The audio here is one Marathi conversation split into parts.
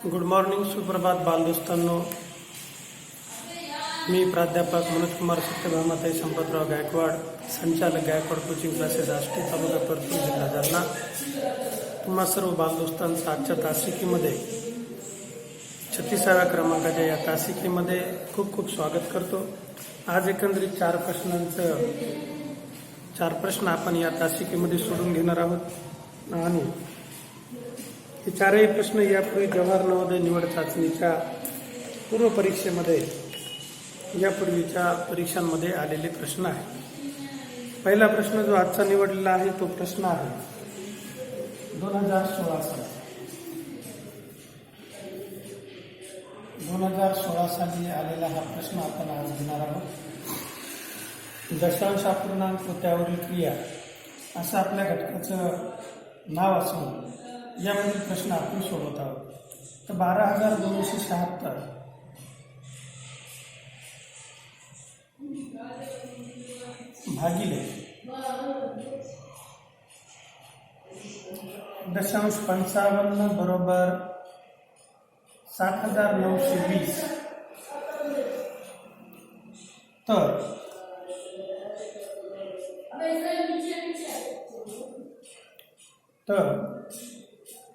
गुड मॉर्निंग, सुप्रभात बालदोस्तांनो. मी प्राध्यापक मनोज कुमार सत्यभामाताई संपतराव गायकवाड, संचालक गायकवाड कोचिंग क्लासेस, आष्टी, तालुका परतूर, जिल्हा जालना. तुम्हा सर्व बालदोस्तांचं आजच्या तासिकेमध्ये 36व्या क्रमांकाच्या या तासिकेमध्ये खूप खूप स्वागत करतो. आज एकंदरीत 4 प्रश्न आपण या तासिकेमध्ये सोडून घेणार आहोत आणि हे 4ही प्रश्न यापूर्वी जवाहर नवोदय निवड चाचणीच्या पूर्व परीक्षेमध्ये यापूर्वीच्या परीक्षांमध्ये आलेले प्रश्न आहे. पहिला प्रश्न जो आजचा निवडलेला आहे तो प्रश्न आहे 2016 साली आलेला हा प्रश्न आपण आज घेणार आहोत. दशांश अपूर्णांक व त्यावरील क्रिया असं आपल्या घटकाचं नाव असून यामधील प्रश्न आपण सोडवत आहोत. तर 12,276 भागिले 0.55 बरोबर 7,920. तर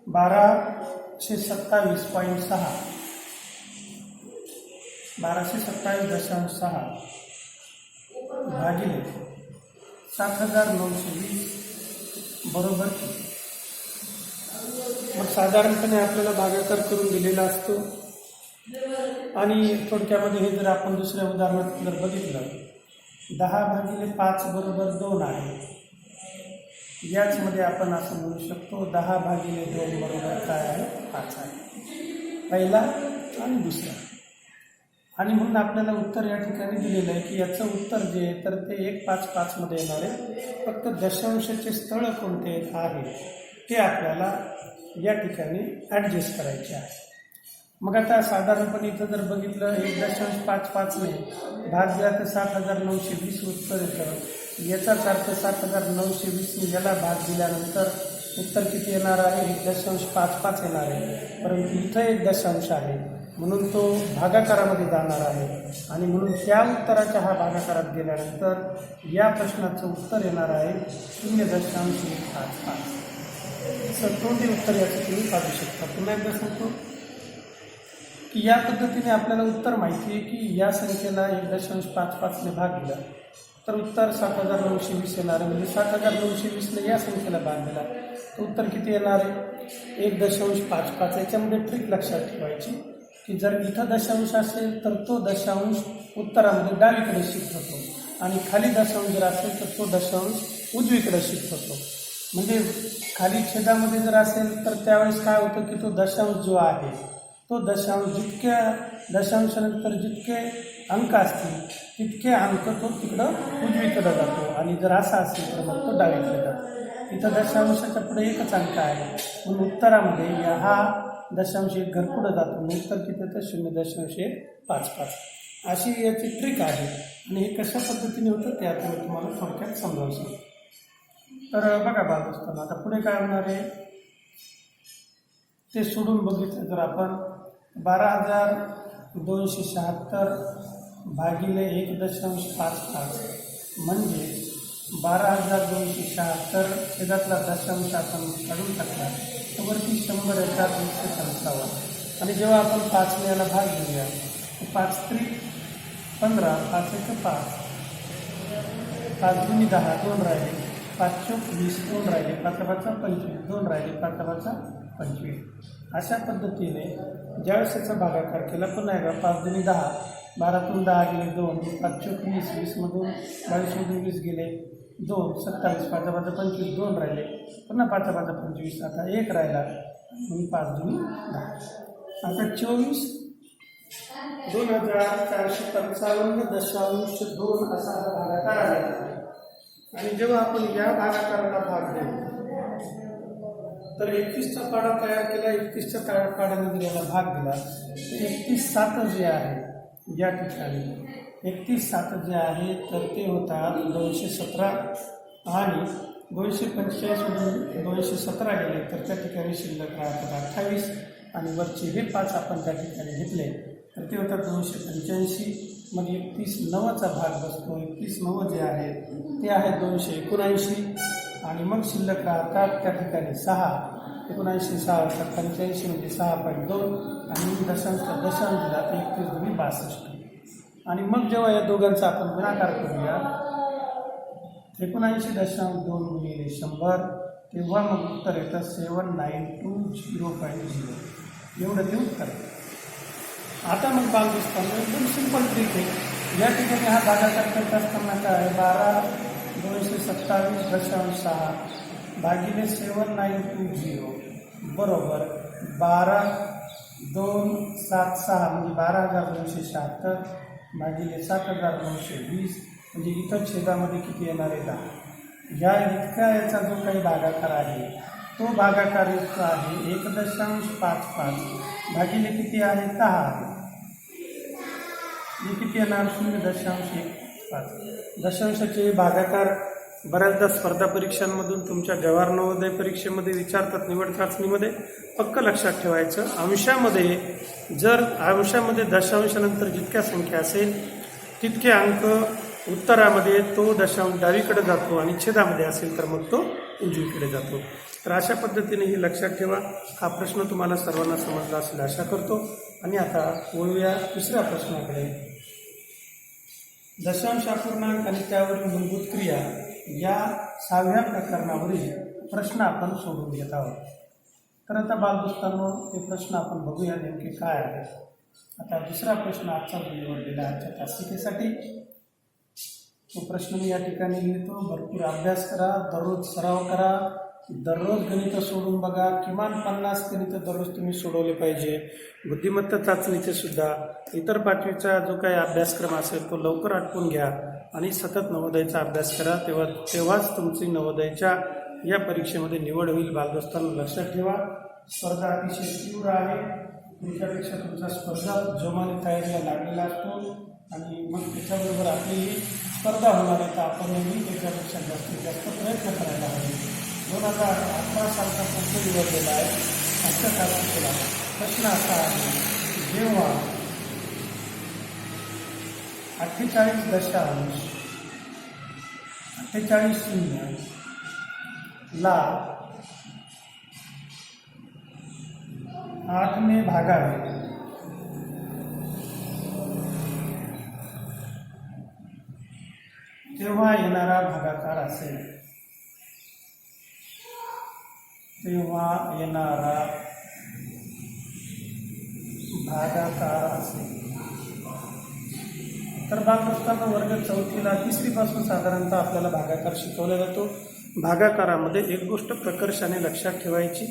1227.6 भागिले 7,920 बरोबर. मग साधारणपणे आपल्याला भागाकार करून दिलेला असतो आणि थोडक्यामध्ये हे जर आपण दुसऱ्या उदाहरणात जर बघितलं 10/5 बरोबर 2 आहे. याचमध्ये आपण असं म्हणू शकतो 10/2 बरोबर काय आहे? 5 आहे. पहिला आणि दुसरा. आणि म्हणून आपल्याला उत्तर या ठिकाणी दिलेलं आहे की याचं उत्तर जे आहे तर ते 155 मध्ये येणार आहे. फक्त दशांशाचे स्थळ कोणते आहे ते आपल्याला या ठिकाणी ॲडजस्ट करायचे आहे. मग आता साधारणपणे इथं जर बघितलं 1.55 ने भाग दिला तर 7,920 उत्तर येतं. याचाच अर्थ 7,920 याला भाग दिल्यानंतर उत्तर किती येणार आहे? 1.55 येणार आहे. परंतु इथं 1 दशांश आहे म्हणून तो भागाकारामध्ये जाणार आहे आणि म्हणून त्या उत्तराच्या हा भागाकारात गेल्यानंतर या प्रश्नाचं उत्तर येणार आहे 0.155. तोंडी उत्तर याचं तुम्ही काढू शकता. पुन्हा एकदा सांगतो की या पद्धतीने आपल्याला उत्तर माहिती आहे की या संख्येला 1.55 ने भाग दिला तर उत्तर 7,920 येणार आहे. म्हणजे 7,920 ने या संख्येला भाग दिला तर उत्तर किती येणार आहे? 1.55. याच्यामध्ये ट्रिक लक्षात ठेवायची की जर इथं दशांश असेल तर तो दशांश उत्तरामध्ये डावीकडे शिफ्ट होतो आणि खाली दशांश जर असेल तर तो दशांश उजवीकडे शिफ्ट होतो. म्हणजे खाली छेदामध्ये जर असेल तर त्यावेळेस काय होतं की तो दशांश जो आहे तो दशांश जितक्या दशांशानंतर जितके अंक असतील तितके अंक तो तिकडं उजवीकडे जातो आणि जर असा असेल तर मग तो डावीकडे जातो. इथं दशांशाच्या पुढे एकच अंक आहे म्हणून उत्तरामध्ये हा दशांश एक घर पुढे जातो. उत्तर किती येतं? 0.155. अशी याची ट्रिक आहे आणि हे कशा पद्धतीने होतं ते आता मी तुम्हाला थोडक्यात समजावून सांगतो. तर बघा बालदोस्तांनो, आता पुढे काय होणार आहे ते सोडून बघितलं तर आपण 12,276 भागिले 1.55 म्हणजे 12,276 छेदातला दशांश आपण काढून टाकला तर वरती 100 येतात 157. आणि जेव्हा आपण 5 ने याला भाग घेऊया 5 3 15, 5 1 5, 5 2 10, 2 राहिले, 5 4 20, 2 राहिले, 5 5 25, 2 राहिले, 5 5 25. अशा पद्धतीने ज्यावेळेस याचा भागाकार केला पुन्हा एकदा 5 2 10, 12तून 10 गेले 2, 5 4 20, 20मधून 22मधून 20 गेले 2, 27, 5 5 25, 2 राहिले, पुन्हा 5 5 25, आता 1 राहिला म्हणून 5 2 10. आता 24 2,455.2 असा हा भागाकार आहे. आणि जेव्हा आपण या भागाकाराला भाग देऊ तर 31चा पाडा तयार केला. 31च्या पाड्याने याला भाग दिला तर 31/7 जे आहे या ठिकाणी 31/7 जे आहे तर ते होतात 217 आणि 245 मधून 217 गेले तर त्या ठिकाणी शिल्लक राहतात 28 आणि वरचे हे 5 आपण त्या ठिकाणी घेतले तर ते होतात 285. मग 31/9चा भाग बसतो. 31/9 जे आहे ते आहे 279 आणि मग शिल्लक राहतात त्या ठिकाणी 6. 79 6 85 म्हणजे 6.2 आणि दशांश दिला तर 31×62. आणि मग जेव्हा या दोघांचा आपण गुणाकार करूया 79.2 गुणिले 100 तेव्हा मग उत्तर येतं 7920.0 एवढं ते उत्तर. आता मग बालदोस्तांनो एकदम सिंपल ट्रिक आहे. या ठिकाणी हा भागाकार करत असताना काय आहे 12,227.6 भागिले 7920 बरोबर 12,276 म्हणजे 12,276 भागिले 7,920 म्हणजे इथं छेदामध्ये किती येणार आहे 10. या इतका याचा जो काही भागाकार आहे तो भागाकार इतका आहे 1.55 भागिले किती आहे 10 आहे. हे किती येणार 0.15. दशांशाचे भागाकार बऱ्याचदा स्पर्धा परीक्षांमधून तुमच्या जवाहर नवोदय परीक्षेमध्ये विचारतात निवड चाचणीमध्ये. पक्क लक्षात ठेवायचं अंशामध्ये दशांशानंतर जितक्या संख्या असेल तितके अंक उत्तरामध्ये तो दशांश डावीकडे जातो आणि छेदामध्ये असेल तर मग तो उजवीकडे जातो. तर अशा पद्धतीने ही लक्षात ठेवा. हा प्रश्न तुम्हाला सर्वांना समजला असेल आशा करतो. आणि आता वळूया दुसऱ्या प्रश्नाकडे. दशांश अपूर्णांक आणि त्यावरील मूलभूत क्रिया या 6व्या प्रकरणावरील प्रश्न आपण सोडून घेत आहोत. तर आता बालदोस्तांनो ते प्रश्न आपण बघूया नेमके काय आहे. आता दुसरा प्रश्न आजचा निवडलेला आजच्या तासिकेसाठी. तो प्रश्न मी या ठिकाणी लिहितो. भरपूर अभ्यास करा, दररोज सराव करा, दररोज गणितं सोडून बघा. किमान 50 गणितं दररोज तुम्ही सोडवले पाहिजे. बुद्धिमत्ता चाचणीचे सुद्धा इतर पाचवीचा जो काही अभ्यासक्रम असेल तो लवकर आटपून घ्या आणि सतत नवोदयचा अभ्यास करा. तेव्हाच तुमची नवोदयच्या या परीक्षेमध्ये निवड होईल. बालदोस्तांना लक्षात ठेवा स्पर्धा अतिशय तीव्र आहे. त्याच्यापेक्षा तुमचा स्पर्धा जोमाने तयारीला लागलेला असतो आणि मग त्याच्याबरोबर आपली स्पर्धा होणार आहे तर आपणही त्याच्यापेक्षा जास्तीत जास्त प्रयत्न करायला हवे. 2018 सालचा प्रश्न निवडलेला आहे. आजच्या तारखेला प्रश्न असा आहे जेव्हा 48.48 ला 8 ने भागावे तेव्हा येणारा भागाकार असेल. तर बालदोस्तांना वर्ग 4थीला 3री पासून साधारणतः आपल्याला भागाकार शिकवला जातो. भागाकारामध्ये एक गोष्ट प्रकर्षाने लक्षात ठेवायची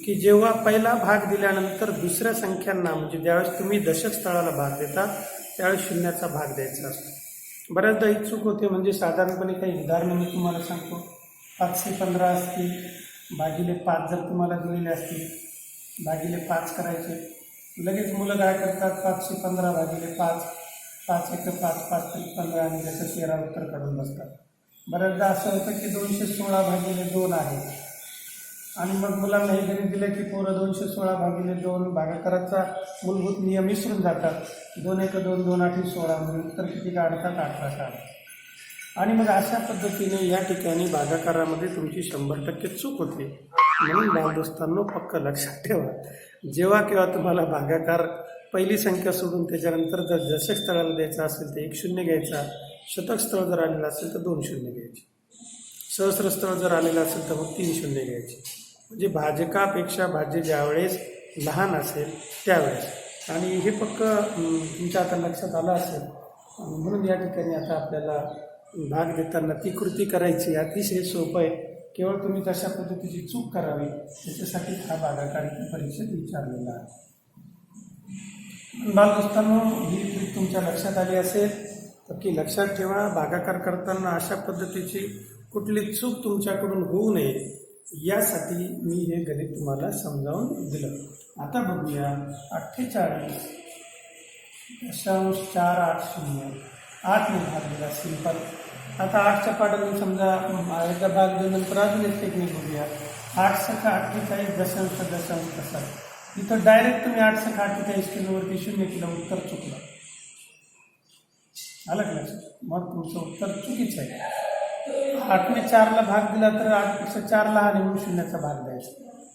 की जेव्हा पहिला भाग दिल्यानंतर दुसऱ्या संख्यांना म्हणजे ज्यावेळेस तुम्ही दशक स्थळाला भाग देता त्यावेळेस शून्याचा भाग द्यायचा असतो. बऱ्याचदा ही चूक होते. म्हणजे साधारणपणे काही उदाहरणं मी तुम्हाला सांगतो. 515 असतील भागिले 5 जर तुम्हाला दिलेले असतील भागिले 5 करायचे. लगेच मुलं काय करतात 515 भागिले 5 5 1 5 5 3 15 आणि त्याचं 13 उत्तर काढून बसतात. बऱ्याचदा असं होतं की 216 भागिले 2 आहे आणि मग मुलांना हे गणित दिलं की पोरं 216 भागिले 2 भागाकाराचा मूलभूत नियम विसरून जातात. 2 1 2 2 8 16 म्हणून उत्तर किती काढतात 18 काढतात. आणि मग अशा पद्धतीने या ठिकाणी भागाकारामध्ये तुमची 100% चूक होते. म्हणून बालदोस्तांनो पक्क लक्षात ठेवा जेव्हा केव्हा तुम्हाला भागाकार पहिली संख्या सोडून त्याच्यानंतर जर दशक स्थळाला द्यायचा असेल तर 1 0 घ्यायचा. शतक स्थळ जर आलेलं असेल तर 2 0 घ्यायचे. सहस्र स्थळ जर आलेलं असेल तर मग 3 0 घ्यायचे. म्हणजे भाजकापेक्षा भाज्य ज्यावेळेस लहान असेल त्यावेळेस. आणि हे पक्क तुमच्या आता लक्षात आलं असेल. म्हणून या ठिकाणी आता आपल्याला भाग देताना ती कृती करायची अतिशय सोपं आहे. केवळ तुम्ही तशा पद्धतीची चूक करावी त्याच्यासाठी हा भागाकार परीक्षेत विचारलेला आहे. बालदोस्तांनो ही ट्रिक तुमच्या लक्षात आली असेल तर की लक्षात ठेवा भागाकार करताना अशा पद्धतीची कुठली चूक तुमच्याकडून होऊ नये यासाठी मी हे गणित तुम्हाला समजावून दिलं. आता बघूया 48.480 8 ने भाग दिला सिंपल. आता 8च्या पाठाने समजा एकदा भाग दिल्यानंतर अजून एक टेक्निक बघूया. 8 × 48 दशांश कसा इथं डायरेक्ट तुम्ही 8/8 स्क्रीनवरती 0 केलं, उत्तर चुकलं. आलं का लक्षात? मग तुमचं उत्तर चुकीचं आहे. 8ने 4ला भाग दिला तर 8पेक्षा 4 लहान आहे म्हणून 0चा भाग द्यायचा.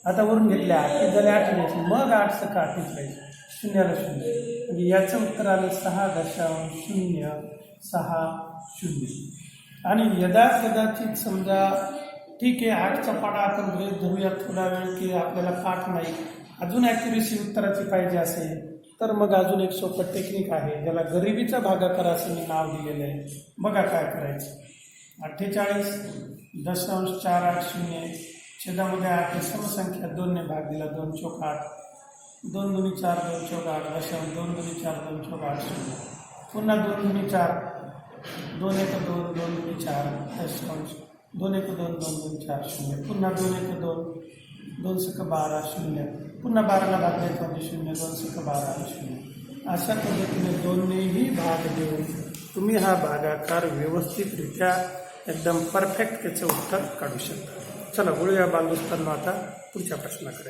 आता वरून घेतले 8 झाले 8 द्यायचे, मग 8/8 द्यायचे, 0ला 0. म्हणजे याचं उत्तर आलं 6.060. आणि कदाचित समजा ठीक आहे 8चा पाडा आपण गृहीत धरूया थोडा वेळ की आपल्याला पाठ नाही, अजून ॲक्युरेसी उत्तराची पाहिजे असेल तर मग अजून एक सोपं टेक्निक आहे ज्याला गरिबीचा भागाकार असं मी नाव दिलेलं आहे. बघा काय करायचं. 48.480 छेदामध्ये 8 समसंख्या 2ने भाग दिला, 2 चौक 8, 2 दुनी 4, 2 चौक 8, 2 दुनी 4, 2 चौक 8, 0. पुन्हा 2 दुनी 4, 2 1 2, 2 दुनी 4, 2 1 2, 2 दुनी 4, 0. पुन्हा 2 1 2, 2 सक 12, 0. पुन्हा 12ला भाग द्यायचा म्हणजे 0, 2 सक 12, 0. अशा पद्धतीने 2नेही भाग देऊन तुम्ही हा भागाकार व्यवस्थितरित्या एकदम परफेक्ट त्याचं उत्तर काढू शकता. चला बोलूया बालदोस्तांना आता पुढच्या प्रश्नाकडे.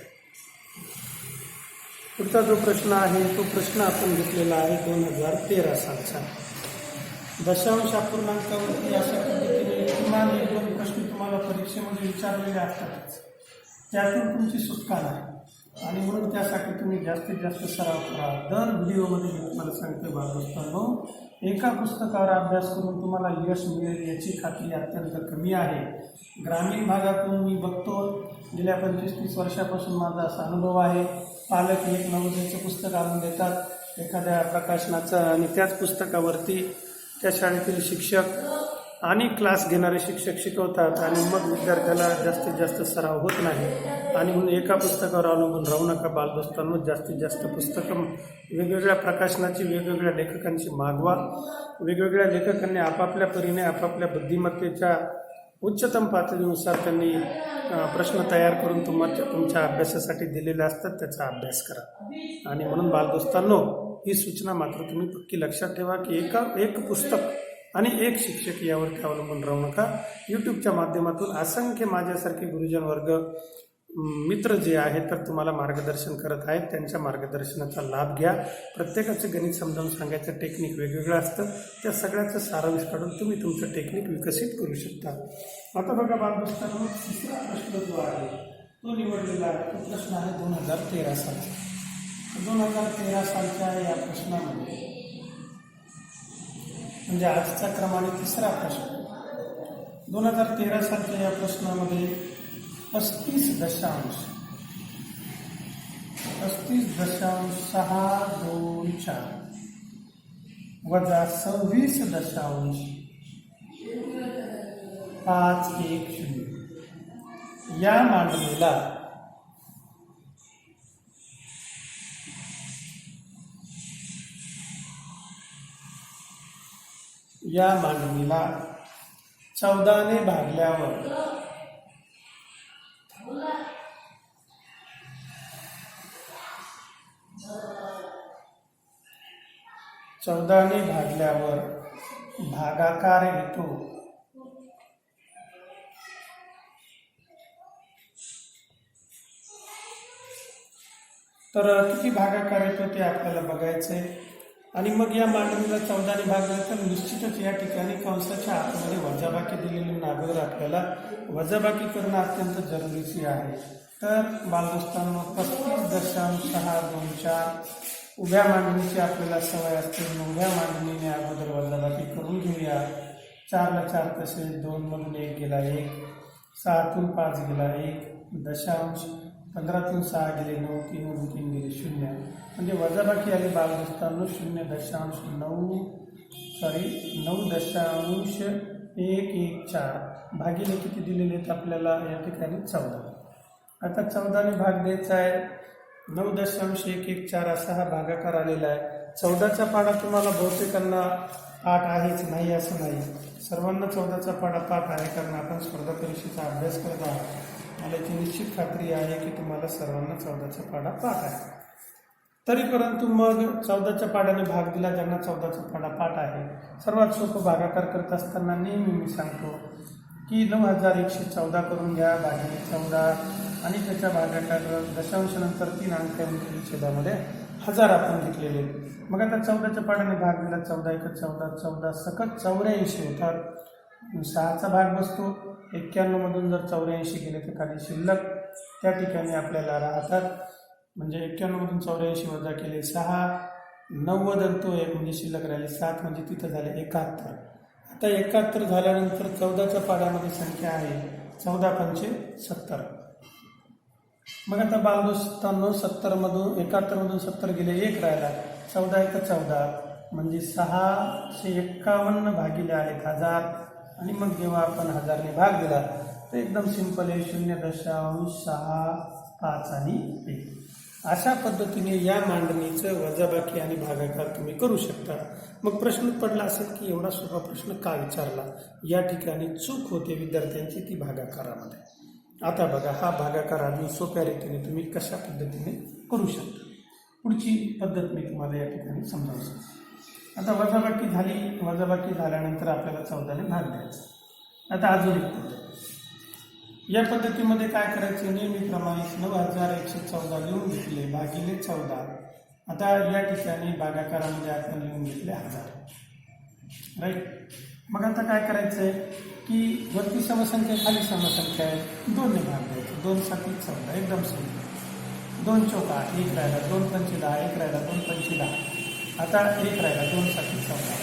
पुढचा जो प्रश्न आहे तो प्रश्न आपण घेतलेला आहे 2013 सालचा. दशांश अपूर्णांकावरती अशा पद्धतीने किमान 1-2 प्रश्न तुम्हाला परीक्षेमध्ये विचारलेले असतातच, त्यातून तुमची सुटका नाही. आणि म्हणून त्यासाठी तुम्ही जास्तीत जास्त सराव करा. दर व्हिडिओमध्ये मी तुम्हाला सांगतो बालदोस्तांनो, एका पुस्तकावर अभ्यास करून तुम्हाला यश मिळेल याची खात्री अत्यंत कमी आहे. ग्रामीण भागातून मी बघतो, गेल्या 25-30 वर्षापासून माझा असा अनुभव आहे. पालक एक नवोदयाचं पुस्तक आणून देतात एखाद्या प्रकाशनाचं, आणि त्याच पुस्तकावरती त्या शाळेतील शिक्षक आणि क्लास घेणारे शिक्षक शिकवतात, आणि मग विद्यार्थ्याला जास्तीत जास्त सराव होत नाही. आणि म्हणून एका पुस्तकावर अवलंबून राहू नका बालदोस्तांनो. जास्तीत जास्त पुस्तकं वेगवेगळ्या प्रकाशनाची, वेगवेगळ्या लेखकांची मागवा. वेगवेगळ्या लेखकांनी आपापल्या परीने आपापल्या बुद्धिमत्तेच्या उच्चतम पातळीनुसार त्यांनी प्रश्न तयार करून तुमच्या अभ्यासासाठी दिलेले असतात, त्याचा अभ्यास करा. आणि म्हणून बालदोस्तांनो, ही सूचना मात्र तुम्ही पक्की लक्षात ठेवा की एक पुस्तक आणि एक शिक्षक यावरती अवलंबून राहू नका. यूट्यूबच्या माध्यमातून असंख्य माझ्यासारखे गुरुजन वर्ग मित्र जे आहेत तर तुम्हाला मार्गदर्शन करत आहेत, त्यांच्या मार्गदर्शनाचा लाभ घ्या. प्रत्येकाचं गणित समजावून सांगायचं टेक्निक वेगवेगळं असतं, त्या सगळ्याचं सारांश काढून तुम्ही तुमचं टेक्निक विकसित करू शकता. आता बघा बालदोस्तांनो, तिसरा प्रश्न जो आहे तो निवडलेला आहे. तो प्रश्न आहे 2013 सालचा. 2013 सालच्या या प्रश्नामध्ये म्हणजे आजचा क्रमाने तिसरा प्रश्न. 2013 सालच्या या प्रश्नामध्ये 35.624 वजा 26.510 या मांडणीला 14ने भागल्यावर 14ने भागल्यावर भागाकार येतो. तर किती भागाकार येतो ते आपल्याला बघायचंय. आणि मग या मांडणीला 14ने भागलं तर निश्चितच या ठिकाणी कंसाच्या आतमध्ये वजाबाकी दिलेली नागोदर आपल्याला वजाबाकी करणं अत्यंत जरुरीची आहे. तर बालदोस्तांनो, 35.624 उभ्या मांडणीची आपल्याला सवय असते. उभ्या मांडणीने अगोदर वजाबाकी करून घेऊया. 4ला 4 तसेच, 2 मधून 1 गेला 1, 6तून 5 गेला 1, दशांश, 15तून 6 गेले 9, 3 मधून 3 गेले 0. म्हणजे वजाबाकी आली बालदोस्तांनो 9.114 भागिले किती दिलेले आहेत आपल्याला या ठिकाणी 14. आता 14ने भाग द्यायचा आहे. 9.114 असा हा भागाकार आलेला आहे. 14चा पाडा तुम्हाला बहुतेकांना पाठ आहेच नाही असं नाही, सर्वांना 14चा पाडा पाठ आहे, कारण आपण स्पर्धा परीक्षेचा अभ्यास करत आहात. मला याची निश्चित खात्री आहे की तुम्हाला सर्वांना 14चा पाडा पाठ आहे. तरी परंतु मग 14च्या पाड्याने भाग दिला ज्यांना 14चा पाडा पाठ आहे. सर्वात सोपं भागाकार करत असताना नेहमी मी सांगतो की 9114 करून घ्या भागिले 14 आणि त्याच्या भागाकार दशांश नंतर 3 अंक आहे छेदामध्ये 1000 आपण घेतलेले. मग आता 14च्या पाड्याने भाग दिला 14 1 14 14 सकट 84 होतात. 6चा भाग बसतो. 91 मधून जर 84 गेले तर खाली शिल्लक त्या ठिकाणी आपल्याला राहतात. म्हणजे 91 मधून 84 वजा केले 6, 90 आणि तो 1 म्हणजे शिल्लक राहिले 7, म्हणजे तिथं झाले 71. आता 71 झाल्यानंतर 14च्या पाड्यामध्ये संख्या आहे 14 पंचे 70. मग आता बालदोस्तांनो 70 मधून 71 मधून 70 गेले 1 राहिला 14 1 14 म्हणजे 651 भागिले आहेत 1000. आणि मग जेव्हा आपण 1000 ने भाग दिला तर एकदम सिंपल आहे 0.65 आणि 1. अशा पद्धतीने या मांडणीचं वजाबाकी आणि भागाकार तुम्ही करू शकता. मग प्रश्न पडला असेल की एवढा सोपा प्रश्न का विचारला. या ठिकाणी चूक होते विद्यार्थ्यांची ती भागाकारामध्ये. आता बघा हा भागाकार अगदी सोप्या रीतीने तुम्ही कशा पद्धतीने करू शकता. पुढची पद्धत मी तुम्हाला या ठिकाणी समजावू शकतो. आता वजाबाकी झाली. वजाबाकी झाल्यानंतर आपल्याला 14 ने भाग द्यायचा. आता अजून एक पद्धत. या पद्धतीमध्ये काय करायचे नेहमीप्रमाणे 9114 लिहून घेतले भागिले 14. आता या ठिकाणी भागाकारामध्ये आपण लिहून घेतले 1000. राईट. मग आता काय करायचंय की वरती समसंख्या खाली समसंख्या आहे 2 ने भाग द्यायचे. 2 7 14 एकदम सोपं. 2 चौक 8 1 राहिला 2 पंचे 10 1 राहिला 2 पंचे 10. आता 1 राहिला 2 7 14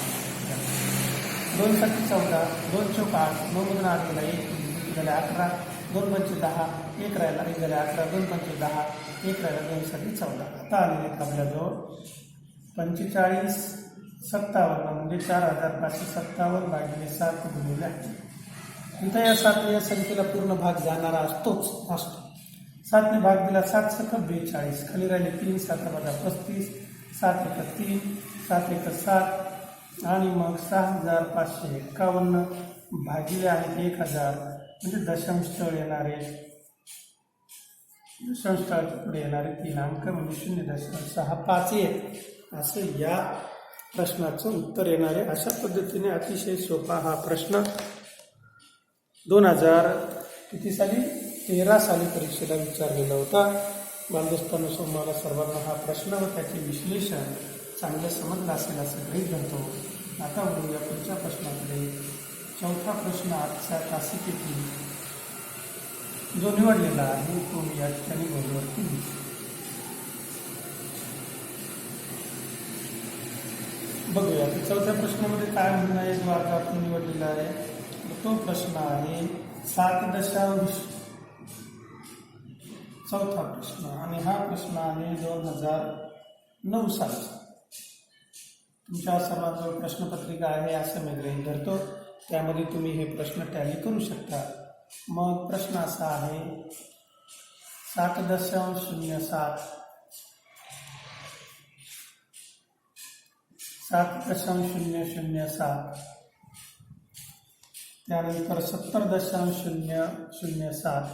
2 7 14 2 चौक 8 9 मधून 8 गेला 1 झाले 11 2 पंचे 10 1 राहिला 1 झाले 11 2 पंचे 10 1 राहिला 2 7 14. आता आलेले आपल्याजवळ 45 57 म्हणजे 4557 भागिले 7 गुणिले 8. इथं या 7 या संख्येला पूर्ण भाग जाणारा असतो. 7 ने भाग दिला 7 सकट 42 खाली राहिले 3 7 35 7 1 3 7 1 7 आणि मग 6551 भागिले आहेत 1000 म्हणजे दशांश तळ येणारे दशांश तळाच्या पुढे येणारे 3 अंक म्हणजे 0.651 असं या प्रश्नाचं उत्तर येणार आहे. अशा पद्धतीने अतिशय सोपा हा प्रश्न 2000 किती साली 13 साली परीक्षेला विचारलेला होता. बालदोस्तांनो तुम्हाला सर्वांना हा प्रश्न व त्याचे विश्लेषण चांगलं समजलं असेल असं गृहीत धरतो. आता वळूया पुढच्या प्रश्नाकडे. चौथा प्रश्न आजच्या तासिकेतील जो निवडलेला आहे तो मी या ठिकाणी बोर्डवरती बघूया. चौथ्या प्रश्नामध्ये काय म्हणणं आहे जो आता आपण निवडलेला आहे तो प्रश्न आहे 7. चौथा प्रश्न आणि हा प्रश्न आहे 2009 सालचा. तुमच्या सर्वांजवळ प्रश्नपत्रिका आहे असं मी गृहीत धरतो. त्यामध्ये तुम्ही हे प्रश्न टॅली करू शकता. मग प्रश्न असा आहे 7.07 7.007 त्यानंतर 70.007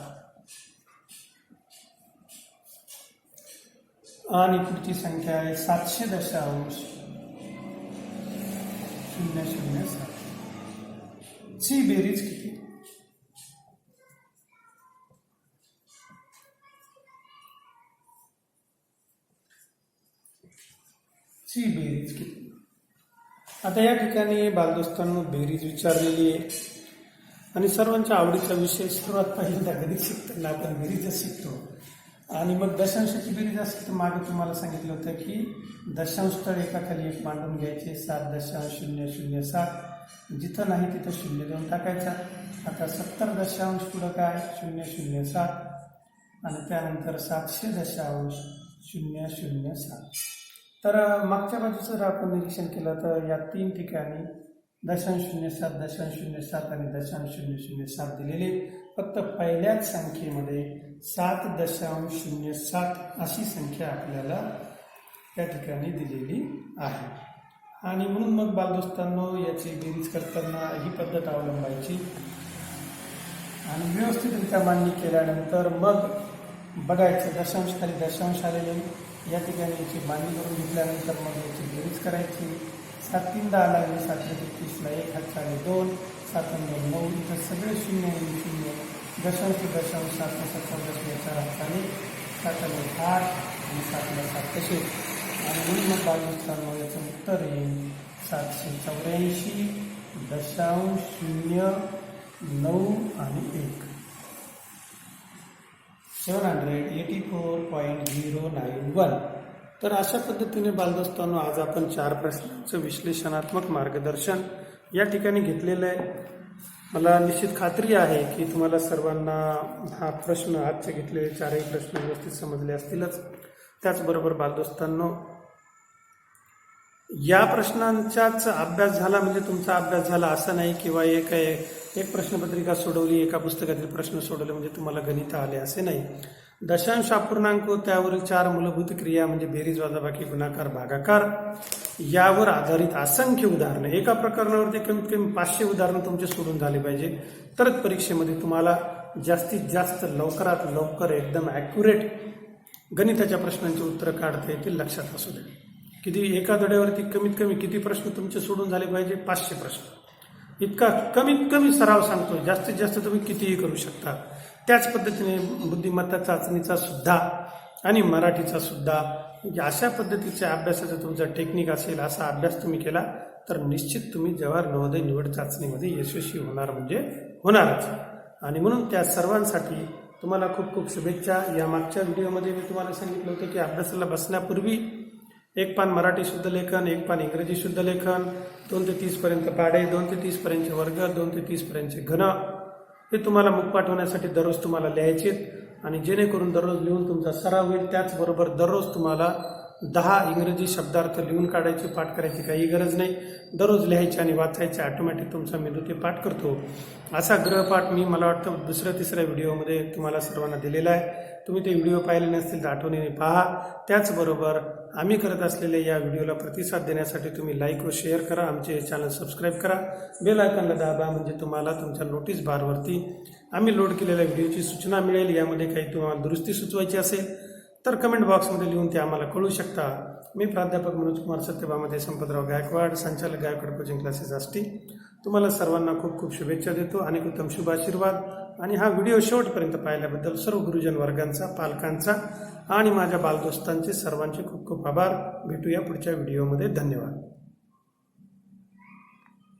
आणि पुढची संख्या आहे 700.007 ची बेरीज किती. ची बेरीज किती. आता या ठिकाणी बालदोस्तांनो बेरीज विचारलेली आहे आणि सर्वांच्या आवडीचा विषय सर्वात पहिल्यांदा गणित शिकताना आपण बेरीजच शिकतो. आणि मग दशांशाची बेरीज असेल तर मागे तुम्हाला सांगितलं होतं की दशांश तळ एकाखाली एक मांडून घ्यायचे 7.007 जिथं नाही तिथं 0 देऊन टाकायचा. आता 70 पुढं काय 007 आणि त्यानंतर 700.007. तर मागच्या बाजूचं जर आपण निरीक्षण केलं तर या 3 ठिकाणी 0.07 0.07 आणि 0.007 दिलेले. फक्त पहिल्याच संख्येमध्ये 7.07 अशी संख्या आपल्याला त्या ठिकाणी दिलेली आहे. आणि म्हणून मग बालदोस्तांनो याची बेरीज करताना ही पद्धत अवलंबायची आणि व्यवस्थितरित्या मांडणी केल्यानंतर मग बघायचं दशांश खाली दशांश आलेले या ठिकाणी याची मांडणी करून घेतल्यानंतर मग याची बेरीज करायची. 7 3 10 लागले 7 31 1 हात 2 7 9 इथं सगळे शून्य आणि शून्य, दशांश दशांश 7 17 हाताने 7 8 आणि 7 7 तसेच. आणि म्हणून मग बालमित्रांनो याचं उत्तर येईल 784.09 आणि 1 784.091. तर अशा पद्धतीने बालदोस्तांनो आज आपण 4 प्रश्नांचं विश्लेषणात्मक मार्गदर्शन या ठिकाणी घेतलेलं आहे. मला निश्चित खात्री आहे की तुम्हाला सर्वांना हा प्रश्न आजचे घेतलेले 4ही प्रश्न व्यवस्थित समजले असतीलच. त्याचबरोबर बालदोस्तांनो या प्रश्नांचाच अभ्यास झाला म्हणजे तुमचा अभ्यास झाला असं नाही, किंवा एक प्रश्नपत्रिका सोडवली, एका पुस्तकातील प्रश्न सोडवले म्हणजे तुम्हाला गणित आले असे नाही. दशांश अपूर्णांक त्यावरील 4 मूलभूत क्रिया म्हणजे बेरीज वजाबाकी गुणाकार भागाकार यावर आधारित असंख्य उदाहरणं, एका प्रकरणावरती कमीत कमी 500 उदाहरणं तुमचे सोडून झाले पाहिजे, तरच परीक्षेमध्ये तुम्हाला जास्तीत जास्त लवकरात लवकर एकदम ॲक्युरेट गणिताच्या प्रश्नांची उत्तरं काढता येतील. लक्षात असू द्या किती एका धड्यावरती कमीत कमी किती प्रश्न तुमचे सोडून झाले पाहिजे, 500 प्रश्न. इतका कमीत कमी सराव सांगतोय, जास्तीत जास्त तुम्ही कितीही करू शकता. त्याच पद्धतीने बुद्धिमत्ता चाचणीचा सुद्धा आणि मराठीचा सुद्धा अशा पद्धतीच्या अभ्यासाचं तुमचा टेक्निक असेल, असा अभ्यास तुम्ही केला तर निश्चित तुम्ही जवाहर नवोदय निवड चाचणीमध्ये यशस्वी होणार म्हणजे होणारच. आणि म्हणून त्या सर्वांसाठी तुम्हाला खूप खूप शुभेच्छा. या मागच्या व्हिडिओमध्ये मी तुम्हाला सांगितलं होतं की अभ्यासाला बसण्यापूर्वी एक पान मराठी शुद्धलेखन, एक पान इंग्रजी शुद्धलेखन, 2 ते 30 पर्यंत पाढे, 2 ते 30 पर्यंतचे वर्ग, 2 ते 30 पर्यंतचे घन हे तुम्हाला मुखपाठ होण्यासाठी दररोज तुम्हाला लिहायचे. आणि जेणेकरून दररोज लिहून तुमचा सराव होईल. त्याचबरोबर दररोज तुम्हाला 10 इंग्रजी शब्दार्थ लिहून काढायचे, पाठ करायची काही गरज नाही. दररोज लिहायचे आणि वाचायचे, ऑटोमॅटिक तुमचा मेंदू ते पाठ करतो. असा गृहपाठ मी मला वाटतं 2-3 व्हिडिओमध्ये तुम्हाला सर्वांना दिलेला आहे. तुम्ही ते व्हिडिओ पाहिले नसतील तर आठवणीने पहा. त्याचबरोबर आम्ही करत असलेल्या या व्हिडिओला प्रतिसाद देण्यासाठी तुम्ही लाईक व शेअर करा, आमचे चॅनल सबस्क्राईब करा, बेल आयकॉनला दाबा म्हणजे तुम्हाला तुमच्या नोटीस बारवरती आम्ही लोड केलेल्या व्हिडिओची सूचना मिळेल. यामध्ये काही तुम्हाला दुरुस्ती सुचवायची असेल तर कमेंट बॉक्समध्ये लिहून ते आम्हाला कळू शकता. मी प्राध्यापक मनोज कुमार सत्यभामध्ये संपतराव गायकवाड, संचालक गायकवाड कोचिंग क्लासेस आष्टी तुम्हाला सर्वांना खूप खूप शुभेच्छा देतो. अनेक उत्तम शुभ आशीर्वाद. आणि हा व्हिडिओ शेवटपर्यंत पाहिल्याबद्दल सर्व गुरुजन वर्गांचा, पालकांचा आणि माझ्या बालदोस्तांचे सर्वांचे खूप खूप आभार. भेटूया पुढच्या व्हिडिओमध्ये. धन्यवाद.